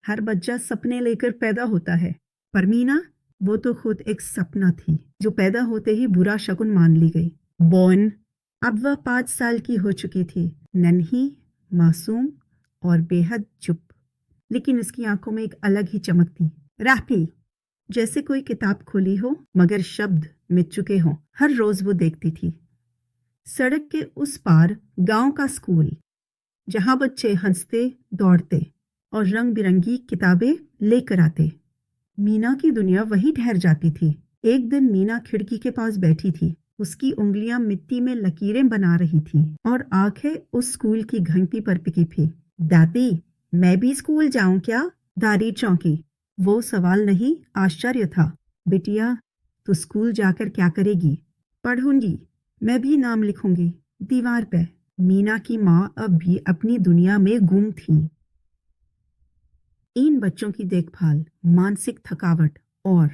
हर बच्चा सपने लेकर पैदा होता है, पर मीना, वो तो खुद एक सपना थी जो पैदा होते ही बुरा शकुन मान ली गई। बॉर्न। अब वह 5 साल की हो चुकी थी, नन्ही, मासूम और बेहद चुप। लेकिन उसकी आंखों में एक अलग ही चमक थी। राफी, जैसे कोई किताब खोली हो मगर शब्द मिट चुके हों। हर रोज वो देखती थी सड़क के उस पार गांव का स्कूल, जहां बच्चे हंसते, दौड़ते और रंग बिरंगी किताबें लेकर आते। मीना की दुनिया वहीं ठहर जाती थी। एक दिन मीना खिड़की के पास बैठी थी। उसकी उंगलियां मिट्टी में लकीरें बना रही थी और आंखें उस स्कूल की घंटी पर टिकी थी। दादी, मैं भी स्कूल जाऊं क्या? दादी चौंकी। वो सवाल नहीं, आश्चर्य था। बिटिया, तू स्कूल जाकर क्या करेगी? पढ़ूंगी। मैं भी नाम लिखूंगी दीवार पे। मीना की माँ अब भी अपनी दुनिया में गुम थी। इन बच्चों की देखभाल, मानसिक थकावट और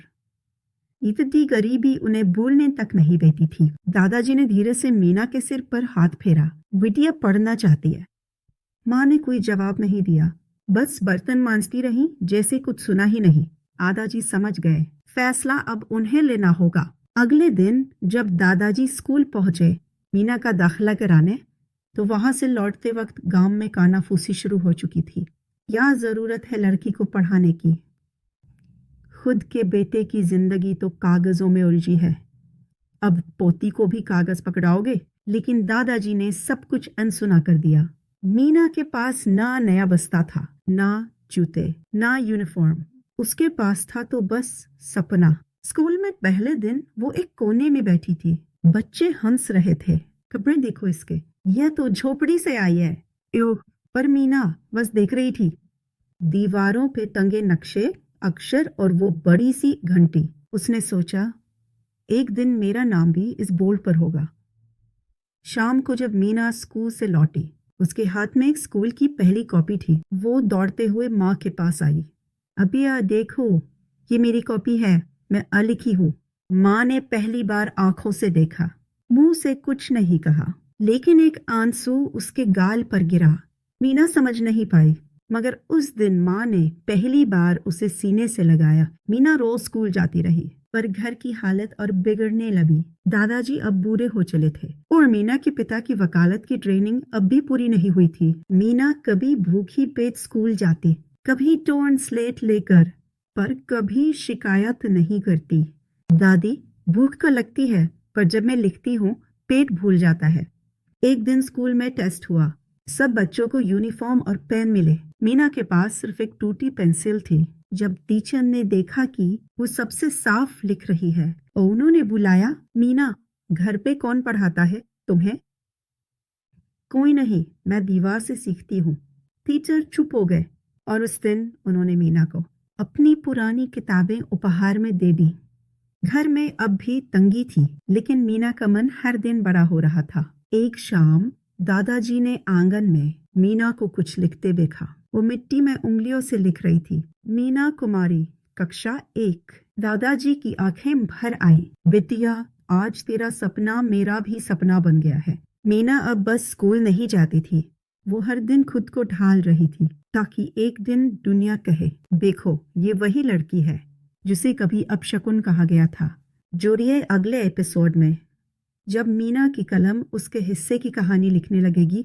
इतनी गरीबी उन्हें भूलने तक नहीं देती थी। दादाजी ने धीरे से मीना के सिर पर हाथ फेरा। बिटिया पढ़ना चाहती है। माँ ने कोई जवाब नहीं दिया, बस बर्तन मांजती रही जैसे कुछ सुना ही नहीं। दादाजी समझ गए, फैसला अब उन्हें लेना होगा। अगले दिन जब दादाजी स्कूल पहुंचे मीना का दाखिला कराने, तो वहां से लौटते वक्त गांव में कानाफूसी शुरू हो चुकी थी। क्या जरूरत है लड़की को पढ़ाने की? खुद के बेटे की जिंदगी तो कागजों में उलझी है, अब पोती को भी कागज पकड़ाओगे? लेकिन दादाजी ने सब कुछ अनसुना कर दिया। मीना के पास ना नया बस्ता था, ना जूते, ना यूनिफॉर्म। उसके पास था तो बस सपना। स्कूल में पहले दिन वो एक कोने में बैठी थी। बच्चे हंस रहे थे। कपड़े देखो इसके, यह तो झोपड़ी से आई है। एओ, पर मीना बस देख रही थी। दीवारों पे टंगे नक्शे, अक्षर और वो बड़ी सी घंटी। उसने सोचा, एक दिन मेरा नाम भी इस बोर्ड पर होगा। शाम को जब मीना स्कूल से लौटी, उसके हाथ में एक स्कूल की पहली कॉपी थी। वो दौड़ते हुए माँ के पास आई। अबिया देखो, ये मेरी कॉपी है, मैं अलिखी हूँ। माँ ने पहली बार आंखों से देखा, मुंह से कुछ नहीं कहा, लेकिन एक आंसू उसके गाल पर गिरा। मीना समझ नहीं पाई, मगर उस दिन माँ ने पहली बार उसे सीने से लगाया। मीना रोज स्कूल जाती रही, पर घर की हालत और बिगड़ने लगी। दादाजी अब बूढ़े हो चले थे और मीना के पिता की वकालत की ट्रेनिंग अब भी पूरी नहीं हुई थी। मीना कभी भूखी पेट स्कूल जाती, कभी टोर्न स्लेट लेकर, पर कभी शिकायत नहीं करती। दादी, भूख तो लगती है, पर जब मैं लिखती हूँ पेट भूल जाता है। एक दिन स्कूल में टेस्ट हुआ। सब बच्चों को यूनिफॉर्म और पेन मिले। मीना के पास सिर्फ एक टूटी पेंसिल थी। जब टीचर ने देखा कि वो सबसे साफ लिख रही है, और उन्होंने बुलाया, मीना, घर पे कौन पढ़ाता है तुम्हें? कोई नहीं, मैं दीवार से सीखती हूँ। टीचर चुप हो गए और उस दिन उन्होंने मीना को अपनी पुरानी किताबें उपहार में दे दी। घर में अब भी तंगी थी, लेकिन मीना का मन हर दिन बड़ा हो रहा था। एक शाम दादाजी ने आंगन में मीना को कुछ लिखते देखा। वो मिट्टी में उंगलियों से लिख रही थी, मीना कुमारी, कक्षा 1। दादाजी की आंखें भर आई। बिटिया, आज तेरा सपना मेरा भी सपना बन गया है। मीना अब बस स्कूल नहीं जाती थी, वो हर दिन खुद को ढाल रही थी, ताकि एक दिन दुनिया कहे, देखो ये वही लड़की है जिसे कभी अपशकुन कहा गया था। जोड़िए अगले एपिसोड में, जब मीना की कलम उसके हिस्से की कहानी लिखने लगेगी।